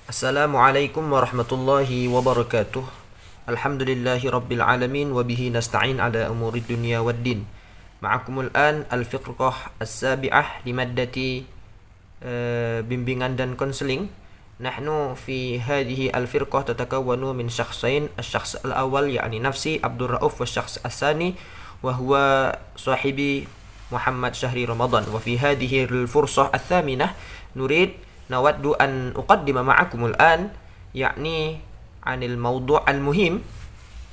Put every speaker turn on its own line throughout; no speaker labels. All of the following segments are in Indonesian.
Assalamualaikum warahmatullahi wabarakatuh. Alhamdulillahi rabbil alamin wa bihi nasta'in ala umuri dunya waddin. Ma'akumul an al-fiqrah as-sabi'ah li maddati bimbingan dan konseling. Nahnu fi hadhihi al-firqah tatakawwanu min syakhsain. Asy-syakhs al-awwal yani nafsi Abdul Rauf wa asy-syakhs as-tsani wa huwa sahibi Muhammad Syahri Ramadan. Wa fi hadhihi al-fursah ats-tsaminah nurid نود أن أقدم معكم الآن يعني عن الموضوع المهم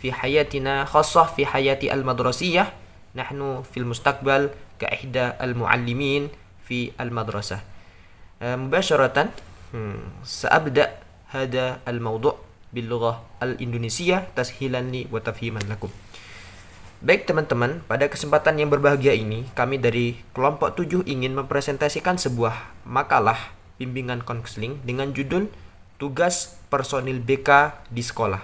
في حياتنا خاصة في حياة المدرسية. نحن في المستقبل كإحدى المعلمين في المدرسة. مباشرة سأبدأ هذا الموضوع باللغة الإندونيسية تسهيلا لي وتفهيما لكم. Baik teman-teman, pada kesempatan yang berbahagia ini, kami dari kelompok 7 ingin mempresentasikan sebuah makalah bimbingan konseling dengan judul Tugas Personil BK di Sekolah,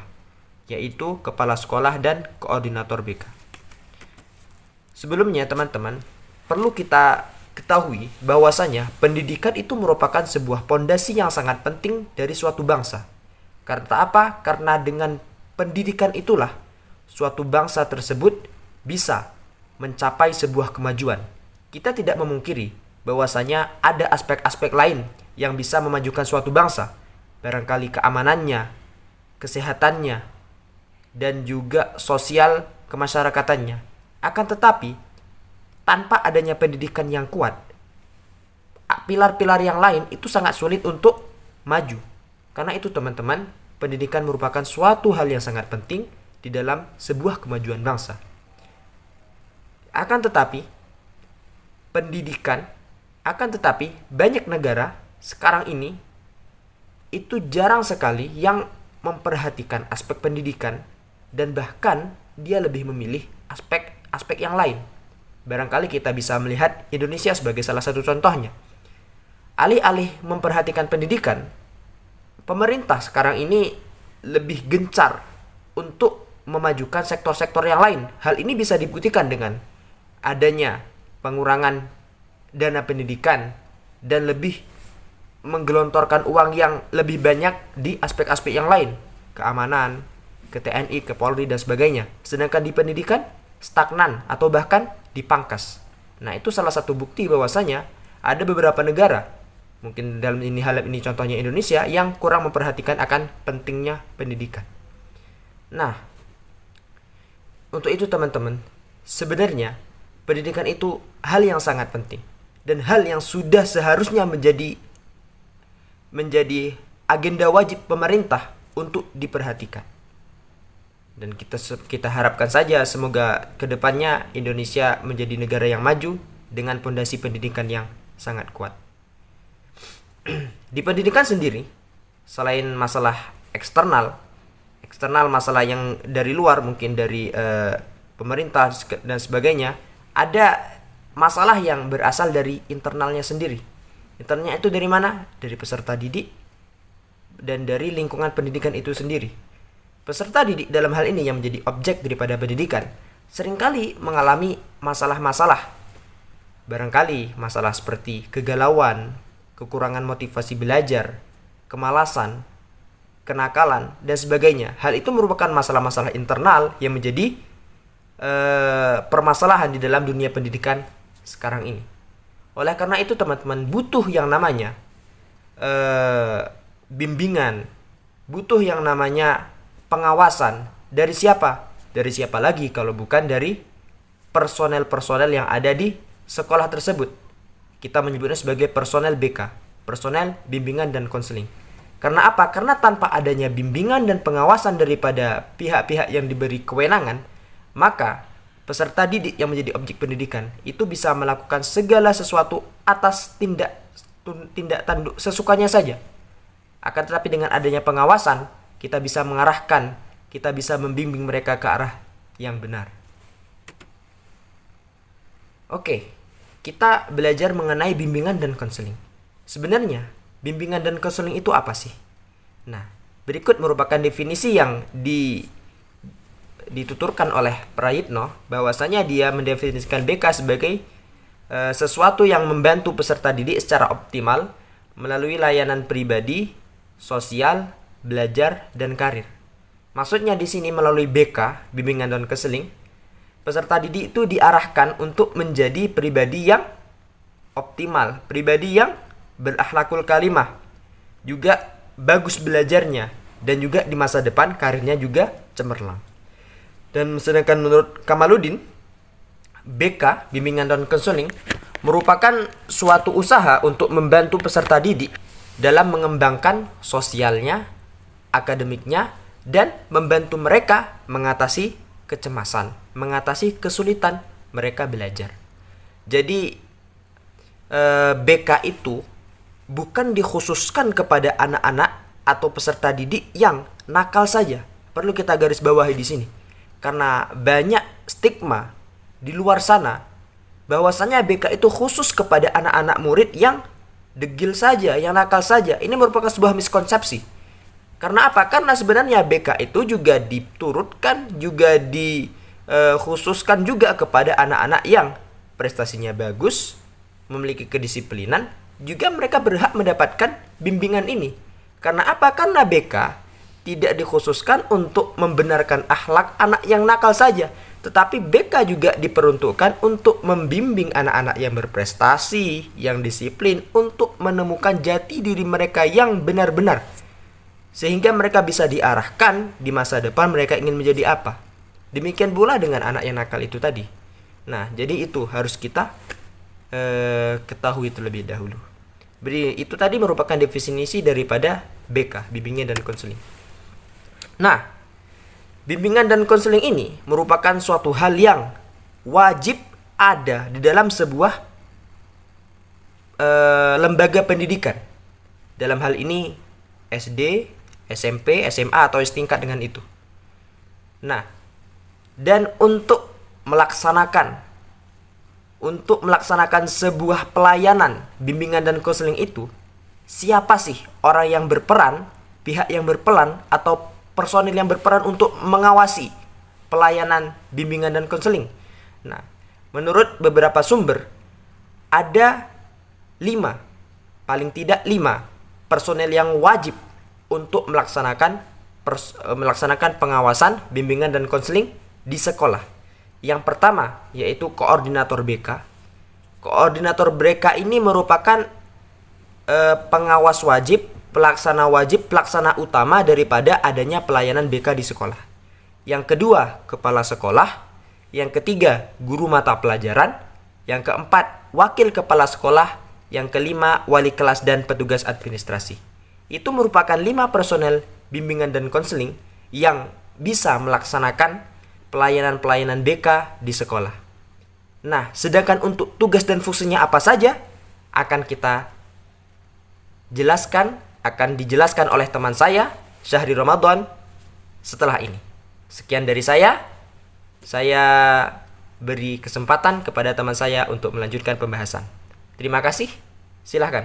yaitu Kepala Sekolah dan Koordinator BK. Sebelumnya teman-teman, perlu kita ketahui bahwasanya pendidikan itu merupakan sebuah pondasi yang sangat penting dari suatu bangsa. Karena apa? Karena dengan pendidikan itulah suatu bangsa tersebut bisa mencapai sebuah kemajuan. Kita tidak memungkiri bahwasanya ada aspek-aspek lain yang bisa memajukan suatu bangsa, barangkali keamanannya, kesehatannya, dan juga sosial kemasyarakatannya. Akan tetapi, tanpa adanya pendidikan yang kuat, pilar-pilar yang lain itu sangat sulit untuk maju. Karena itu teman-teman, pendidikan merupakan suatu hal yang sangat penting di dalam sebuah kemajuan bangsa. Akan tetapi, banyak negara sekarang ini itu jarang sekali yang memperhatikan aspek pendidikan, dan bahkan dia lebih memilih aspek-aspek yang lain. Barangkali kita bisa melihat Indonesia sebagai salah satu contohnya. Alih-alih memperhatikan pendidikan, pemerintah sekarang ini lebih gencar untuk memajukan sektor-sektor yang lain. Hal ini bisa dibuktikan dengan adanya pengurangan dana pendidikan dan lebih menggelontorkan uang yang lebih banyak di aspek-aspek yang lain, keamanan, ke TNI, ke Polri dan sebagainya. Sedangkan di pendidikan stagnan atau bahkan dipangkas. Nah, itu salah satu bukti bahwasanya ada beberapa negara, mungkin dalam hal ini contohnya Indonesia, yang kurang memperhatikan akan pentingnya pendidikan. Nah, untuk itu teman-teman, sebenarnya pendidikan itu hal yang sangat penting dan hal yang sudah seharusnya menjadi agenda wajib pemerintah untuk diperhatikan. Dan kita harapkan saja semoga kedepannya Indonesia menjadi negara yang maju dengan pondasi pendidikan yang sangat kuat. Di pendidikan sendiri, selain masalah eksternal masalah yang dari luar, mungkin dari pemerintah dan sebagainya, ada masalah yang berasal dari internalnya sendiri. Internalnya itu dari mana? Dari peserta didik dan dari lingkungan pendidikan itu sendiri. Peserta didik dalam hal ini yang menjadi objek daripada pendidikan seringkali mengalami masalah-masalah. Barangkali masalah seperti kegalauan, kekurangan motivasi belajar, kemalasan, kenakalan, dan sebagainya. Hal itu merupakan masalah-masalah internal yang menjadi permasalahan di dalam dunia pendidikan sekarang ini. Oleh karena itu teman-teman, butuh yang namanya bimbingan, butuh yang namanya pengawasan. Dari siapa? Dari siapa lagi kalau bukan dari personel-personel yang ada di sekolah tersebut. Kita menyebutnya sebagai personel BK, personel bimbingan dan konseling. Karena apa? Karena tanpa adanya bimbingan dan pengawasan daripada pihak-pihak yang diberi kewenangan, maka peserta didik yang menjadi objek pendidikan itu bisa melakukan segala sesuatu atas tindak tanduk sesukanya saja. Akan tetapi dengan adanya pengawasan, kita bisa mengarahkan, kita bisa membimbing mereka ke arah yang benar. Oke, kita belajar mengenai bimbingan dan konseling. Sebenarnya, bimbingan dan konseling itu apa sih? Nah, berikut merupakan definisi yang dituturkan oleh Prayitno, bahwasanya dia mendefinisikan BK sebagai sesuatu yang membantu peserta didik secara optimal melalui layanan pribadi, sosial, belajar, dan karir. Maksudnya di sini melalui BK, bimbingan dan konseling, peserta didik itu diarahkan untuk menjadi pribadi yang optimal, pribadi yang berakhlakul karimah, juga bagus belajarnya, dan juga di masa depan karirnya juga cemerlang. Dan sedangkan menurut Kamaluddin, BK, bimbingan dan konseling, merupakan suatu usaha untuk membantu peserta didik dalam mengembangkan sosialnya, akademiknya, dan membantu mereka mengatasi kecemasan, mengatasi kesulitan mereka belajar. Jadi BK itu bukan dikhususkan kepada anak-anak atau peserta didik yang nakal saja. Perlu kita garis bawahi di sini. Karena banyak stigma di luar sana bahwasanya BK itu khusus kepada anak-anak murid yang degil saja, yang nakal saja. Ini merupakan sebuah miskonsepsi. Karena apa? Karena sebenarnya BK itu juga diturutkan, juga dikhususkan juga kepada anak-anak yang prestasinya bagus, memiliki kedisiplinan, juga mereka berhak mendapatkan bimbingan ini. Karena apa? Karena BK tidak dikhususkan untuk membenarkan akhlak anak yang nakal saja, tetapi BK juga diperuntukkan untuk membimbing anak-anak yang berprestasi, yang disiplin, untuk menemukan jati diri mereka yang benar-benar, sehingga mereka bisa diarahkan di masa depan mereka ingin menjadi apa. Demikian pula dengan anak yang nakal itu tadi. Nah, jadi itu harus kita ketahui terlebih dahulu. Jadi itu tadi merupakan definisi daripada BK, bimbingan dan konseling. Nah, bimbingan dan konseling ini merupakan suatu hal yang wajib ada di dalam sebuah lembaga pendidikan. Dalam hal ini SD, SMP, SMA atau setingkat dengan itu. Nah, dan untuk melaksanakan sebuah pelayanan bimbingan dan konseling itu, siapa sih orang yang berperan, pihak yang berperan atau personil yang berperan untuk mengawasi pelayanan bimbingan dan konseling? Nah, menurut beberapa sumber ada 5, paling tidak 5 personel yang wajib untuk melaksanakan pengawasan bimbingan dan konseling di sekolah. Yang pertama yaitu koordinator BK. Koordinator BK ini merupakan pengawas wajib, pelaksana utama daripada adanya pelayanan BK di sekolah. Yang kedua, kepala sekolah. Yang ketiga, guru mata pelajaran. Yang keempat, wakil kepala sekolah. Yang kelima, wali kelas dan petugas administrasi. Itu merupakan 5 personel bimbingan dan konseling yang bisa melaksanakan pelayanan-pelayanan BK di sekolah. Nah, sedangkan untuk tugas dan fungsinya apa saja akan dijelaskan oleh teman saya, Syahri Ramadan, setelah ini. Sekian dari saya beri kesempatan kepada teman saya untuk melanjutkan pembahasan. Terima kasih, silahkan.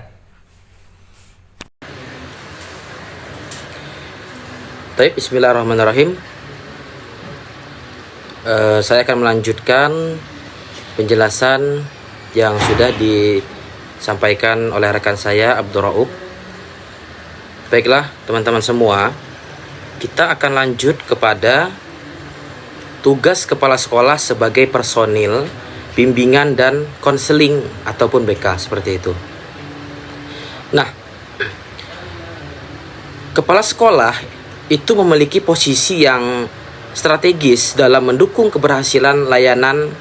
Baik, bismillahirrahmanirrahim. Saya akan melanjutkan penjelasan yang sudah disampaikan oleh rekan saya Abdul Raub. Baiklah teman-teman semua, kita akan lanjut kepada tugas kepala sekolah sebagai personil bimbingan dan konseling ataupun BK seperti itu. Nah, kepala sekolah itu memiliki posisi yang strategis dalam mendukung keberhasilan layanan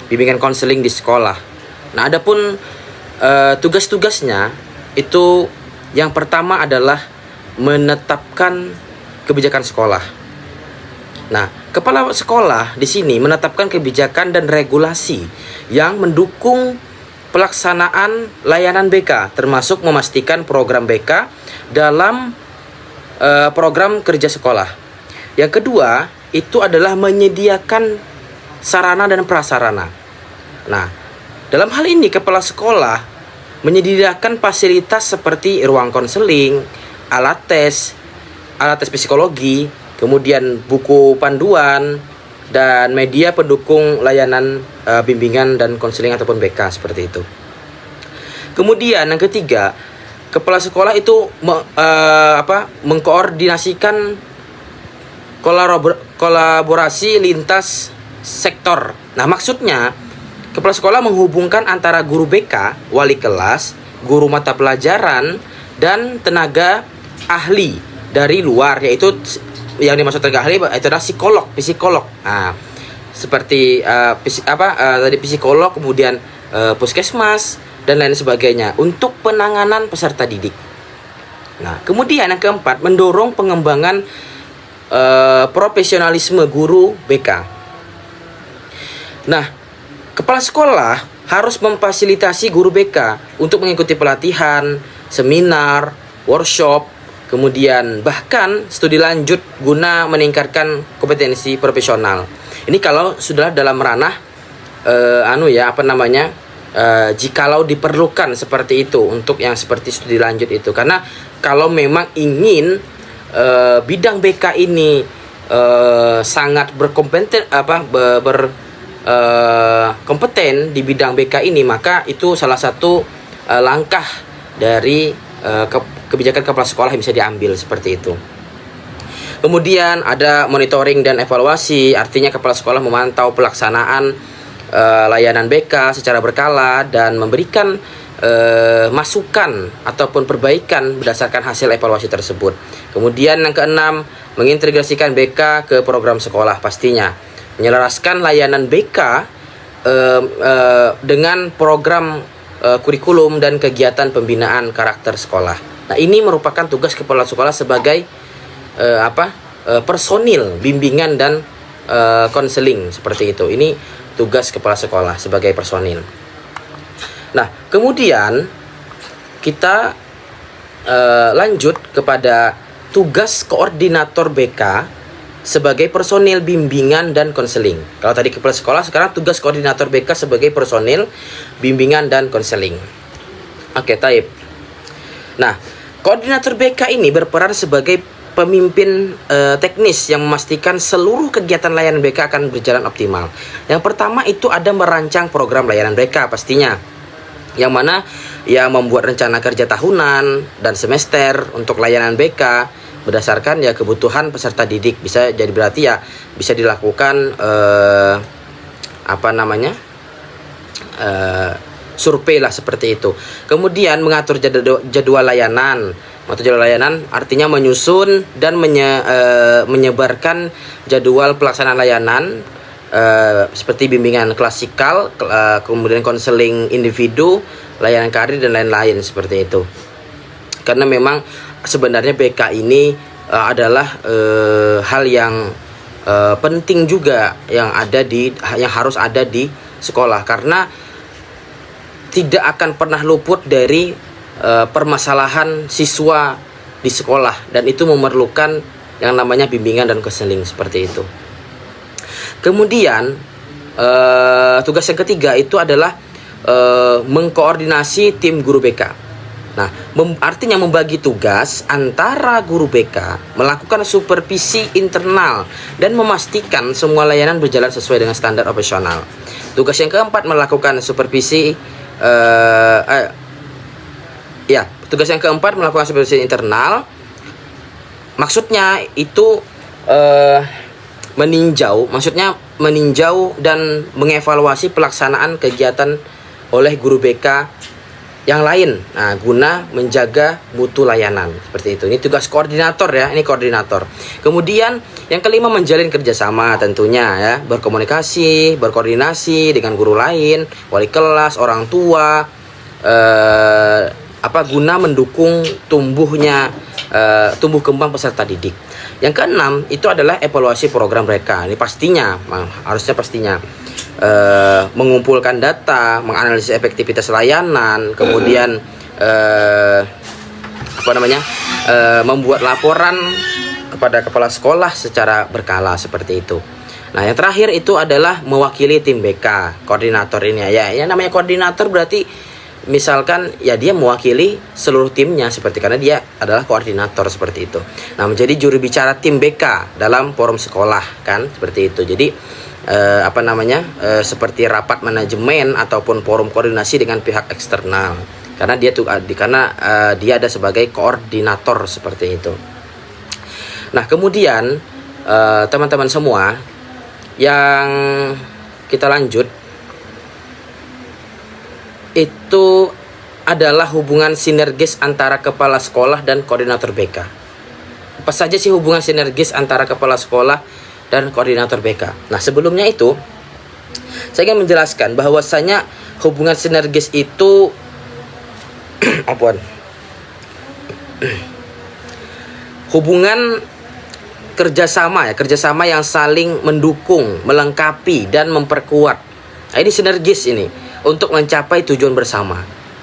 bimbingan konseling di sekolah. Nah, adapun tugas-tugasnya itu yang pertama adalah menetapkan kebijakan sekolah. Nah, kepala sekolah di sini menetapkan kebijakan dan regulasi yang mendukung pelaksanaan layanan BK, termasuk memastikan program BK dalam program kerja sekolah. Yang kedua, itu adalah menyediakan sarana dan prasarana. Nah, dalam hal ini kepala sekolah menyediakan fasilitas seperti ruang konseling, alat tes psikologi, kemudian buku panduan, dan media pendukung layanan bimbingan dan konseling ataupun BK seperti itu. Kemudian yang ketiga, kepala sekolah itu mengkoordinasikan kolaborasi lintas sektor. Nah, maksudnya kepala sekolah menghubungkan antara guru BK, wali kelas, guru mata pelajaran, dan tenaga ahli dari luar, yaitu yang dimaksud tenaga ahli itu adalah psikolog. Nah, seperti tadi psikolog, kemudian puskesmas dan lain sebagainya untuk penanganan peserta didik. Nah, kemudian yang keempat, mendorong pengembangan profesionalisme guru BK. Nah, kepala sekolah harus memfasilitasi guru BK untuk mengikuti pelatihan, seminar, workshop, kemudian bahkan studi lanjut guna meningkatkan kompetensi profesional. Ini kalau sudah dalam ranah jikalau diperlukan seperti itu untuk yang seperti studi lanjut itu. Karena kalau memang ingin bidang BK ini sangat berkompeten kompeten di bidang BK ini, maka itu salah satu langkah dari kebijakan kepala sekolah yang bisa diambil seperti itu. Kemudian ada monitoring dan evaluasi, artinya kepala sekolah memantau pelaksanaan layanan BK secara berkala dan memberikan masukan ataupun perbaikan berdasarkan hasil evaluasi tersebut. Kemudian yang keenam, mengintegrasikan BK ke program sekolah, pastinya menyelaraskan layanan BK dengan program kurikulum dan kegiatan pembinaan karakter sekolah. Nah, ini merupakan tugas kepala sekolah sebagai personil bimbingan dan konseling seperti itu. Ini tugas kepala sekolah sebagai personil. Nah, kemudian kita lanjut kepada tugas koordinator BK sebagai personil bimbingan dan konseling. Kalau tadi kepala sekolah, sekarang tugas koordinator BK sebagai personil bimbingan dan konseling. Oke, taib. Nah, koordinator BK ini berperan sebagai pemimpin teknis yang memastikan seluruh kegiatan layanan BK akan berjalan optimal. Yang pertama itu ada merancang program layanan BK pastinya, yang mana ya membuat rencana kerja tahunan dan semester untuk layanan BK berdasarkan ya kebutuhan peserta didik. Bisa jadi berarti ya bisa dilakukan survei lah seperti itu. Kemudian mengatur jadwal layanan. Mengatur jadwal layanan artinya menyusun dan menyebarkan jadwal pelaksanaan layanan seperti bimbingan klasikal, kemudian konseling individu, layanan karir dan lain-lain seperti itu. Karena memang sebenarnya BK ini adalah hal yang penting juga yang harus ada di sekolah, karena tidak akan pernah luput dari permasalahan siswa di sekolah, dan itu memerlukan yang namanya bimbingan dan konseling seperti itu. Kemudian tugas yang ketiga itu adalah mengkoordinasi tim guru BK. Nah, artinya membagi tugas antara guru BK, melakukan supervisi internal dan memastikan semua layanan berjalan sesuai dengan standar operasional. Tugas yang keempat melakukan supervisi tugas yang keempat melakukan supervisi internal. Maksudnya itu meninjau dan mengevaluasi pelaksanaan kegiatan oleh guru BK yang lain, nah, guna menjaga mutu layanan seperti itu. Ini tugas koordinator ya, ini koordinator. Kemudian yang kelima, menjalin kerjasama tentunya ya, berkomunikasi, berkoordinasi dengan guru lain, wali kelas, orang tua, guna mendukung tumbuh kembang peserta didik. Yang keenam itu adalah evaluasi program mereka. Ini harusnya mengumpulkan data, menganalisis efektivitas layanan, kemudian membuat laporan kepada kepala sekolah secara berkala seperti itu. Nah, yang terakhir itu adalah mewakili tim BK, koordinator ini ya. Yang namanya koordinator berarti misalkan ya dia mewakili seluruh timnya karena dia adalah koordinator seperti itu. Nah, menjadi juru bicara tim BK dalam forum sekolah kan seperti itu. Jadi seperti rapat manajemen ataupun forum koordinasi dengan pihak eksternal karena dia ada sebagai koordinator seperti itu. Nah, kemudian teman-teman semua, yang kita lanjut itu adalah hubungan sinergis antara kepala sekolah dan koordinator BK. Apa saja sih hubungan sinergis antara kepala sekolah dan koordinator BK? Nah, sebelumnya itu saya ingin menjelaskan bahwasanya hubungan sinergis itu hubungan kerjasama yang saling mendukung, melengkapi dan memperkuat. Nah, ini sinergis ini untuk mencapai tujuan bersama.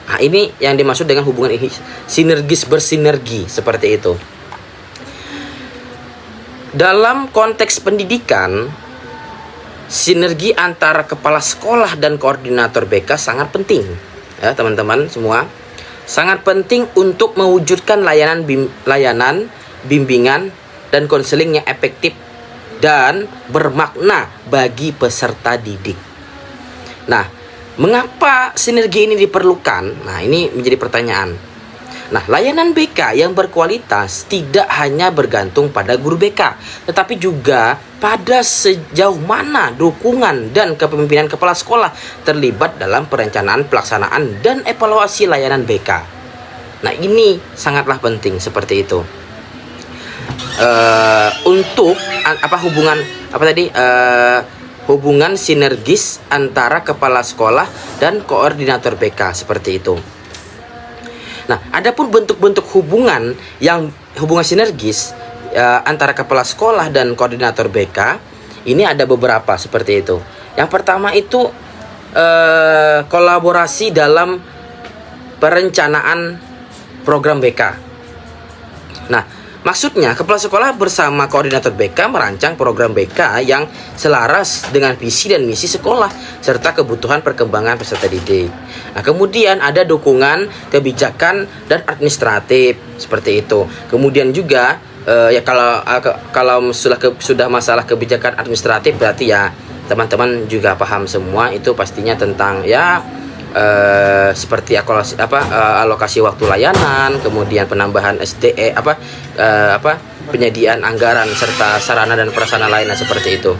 Nah, ini yang dimaksud dengan hubungan ini, sinergis bersinergi seperti itu. Dalam konteks pendidikan, sinergi antara kepala sekolah dan koordinator BK sangat penting, ya teman-teman semua. Sangat penting untuk mewujudkan layanan bimbingan dan konseling yang efektif dan bermakna bagi peserta didik. Nah, mengapa sinergi ini diperlukan? Nah, ini menjadi pertanyaan. Nah, layanan BK yang berkualitas tidak hanya bergantung pada guru BK, tetapi juga pada sejauh mana dukungan dan kepemimpinan kepala sekolah terlibat dalam perencanaan, pelaksanaan, dan evaluasi layanan BK. Nah, ini sangatlah penting seperti itu. Untuk hubungan sinergis antara kepala sekolah dan koordinator BK seperti itu. Nah, adapun bentuk-bentuk hubungan sinergis antara kepala sekolah dan koordinator BK ini ada beberapa seperti itu. Yang pertama itu kolaborasi dalam perencanaan program BK. Nah, maksudnya, kepala sekolah bersama koordinator BK merancang program BK yang selaras dengan visi dan misi sekolah serta kebutuhan perkembangan peserta didik. Nah, kemudian ada dukungan kebijakan dan administratif seperti itu. Kemudian juga kalau sudah masalah kebijakan administratif, berarti ya teman-teman juga paham semua itu pastinya tentang seperti alokasi waktu layanan, kemudian penambahan penyediaan anggaran serta sarana dan prasarana lainnya seperti itu.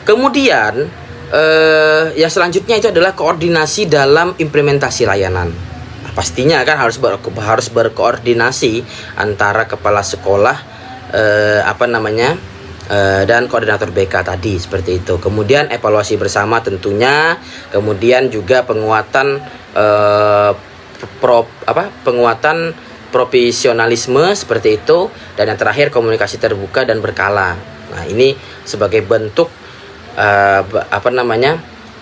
Kemudian yang selanjutnya itu adalah koordinasi dalam implementasi layanan. Nah, pastinya kan harus berkoordinasi antara kepala sekolah dan koordinator BK tadi seperti itu. Kemudian evaluasi bersama tentunya, kemudian juga penguatan profesionalisme seperti itu, dan yang terakhir komunikasi terbuka dan berkala. Nah, ini sebagai bentuk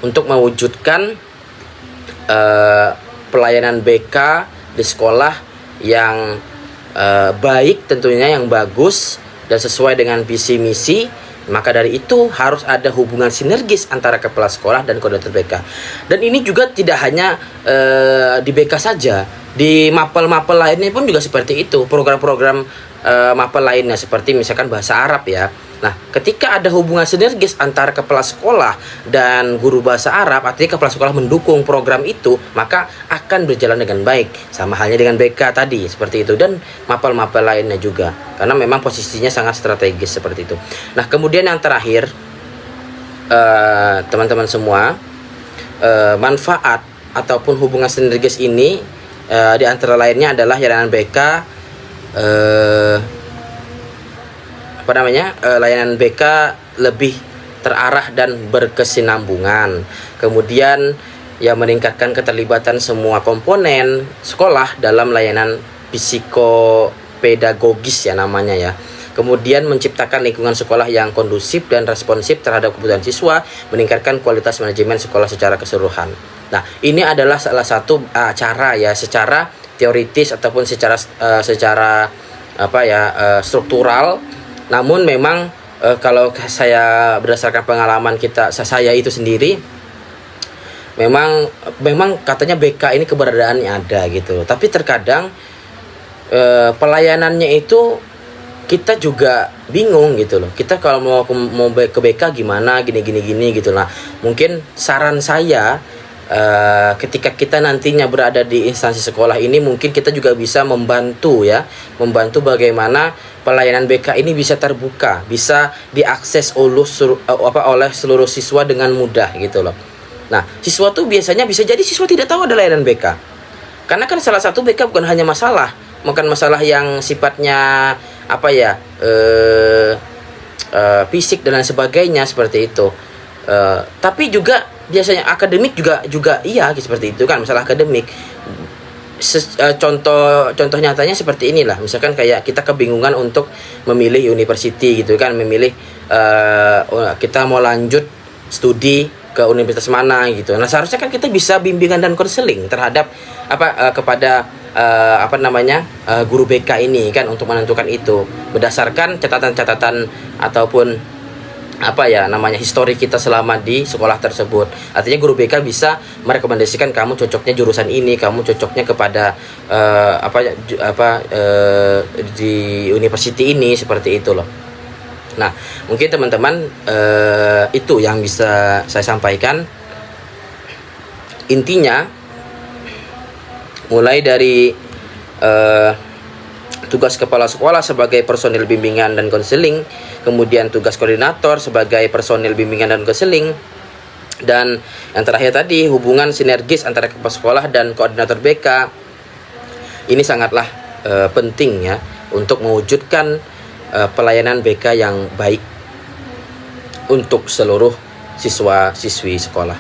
untuk mewujudkan pelayanan BK di sekolah yang baik, tentunya yang bagus dan sesuai dengan visi misi. Maka dari itu harus ada hubungan sinergis antara kepala sekolah dan koordinator BK. Dan ini juga tidak hanya di BK saja, di mapel-mapel lainnya pun juga seperti itu. Program-program mapel lainnya seperti misalkan bahasa Arab ya. Nah, ketika ada hubungan sinergis antara kepala sekolah dan guru bahasa Arab, artinya kepala sekolah mendukung program itu, maka akan berjalan dengan baik. Sama halnya dengan BK tadi, seperti itu. Dan mapel-mapel lainnya juga, karena memang posisinya sangat strategis seperti itu. Nah, kemudian yang terakhir, teman-teman semua, manfaat ataupun hubungan sinergis ini di antara lainnya adalah layanan BK layanan BK lebih terarah dan berkesinambungan. Kemudian meningkatkan keterlibatan semua komponen sekolah dalam layanan psikopedagogis namanya ya. Kemudian menciptakan lingkungan sekolah yang kondusif dan responsif terhadap kebutuhan siswa, meningkatkan kualitas manajemen sekolah secara keseluruhan. Nah, ini adalah salah satu cara secara teoritis ataupun secara struktural. Namun memang kalau saya berdasarkan pengalaman saya itu sendiri, memang katanya BK ini keberadaannya ada gitu. Tapi terkadang pelayanannya itu kita juga bingung gitu loh. Kita kalau mau ke BK gimana gini gitu lah. Mungkin saran saya ketika kita nantinya berada di instansi sekolah ini, mungkin kita juga bisa membantu bagaimana pelayanan BK ini bisa terbuka, bisa diakses oleh seluruh siswa dengan mudah gitu loh. Nah, siswa tuh biasanya bisa jadi siswa tidak tahu ada layanan BK. Karena kan salah satu BK bukan hanya bukan masalah yang sifatnya fisik dan lain sebagainya seperti itu. Tapi juga biasanya akademik juga iya seperti itu kan, masalah akademik. Contoh nyatanya seperti inilah, misalkan kayak kita kebingungan untuk memilih university gitu kan, memilih kita mau lanjut studi ke universitas mana gitu. Nah, seharusnya kan kita bisa bimbingan dan konseling terhadap kepada guru BK ini kan, untuk menentukan itu berdasarkan catatan-catatan ataupun histori kita selama di sekolah tersebut. Artinya guru BK bisa merekomendasikan kamu cocoknya jurusan ini, kamu cocoknya kepada di university ini, seperti itu loh. Nah, mungkin teman-teman itu yang bisa saya sampaikan. Intinya mulai dari tugas kepala sekolah sebagai personil bimbingan dan konseling, kemudian tugas koordinator sebagai personil bimbingan dan konseling, dan yang terakhir tadi hubungan sinergis antara kepala sekolah dan koordinator BK. Ini sangatlah penting ya untuk mewujudkan pelayanan BK yang baik untuk seluruh siswa-siswi sekolah.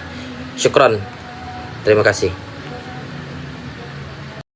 Syukron. Terima kasih.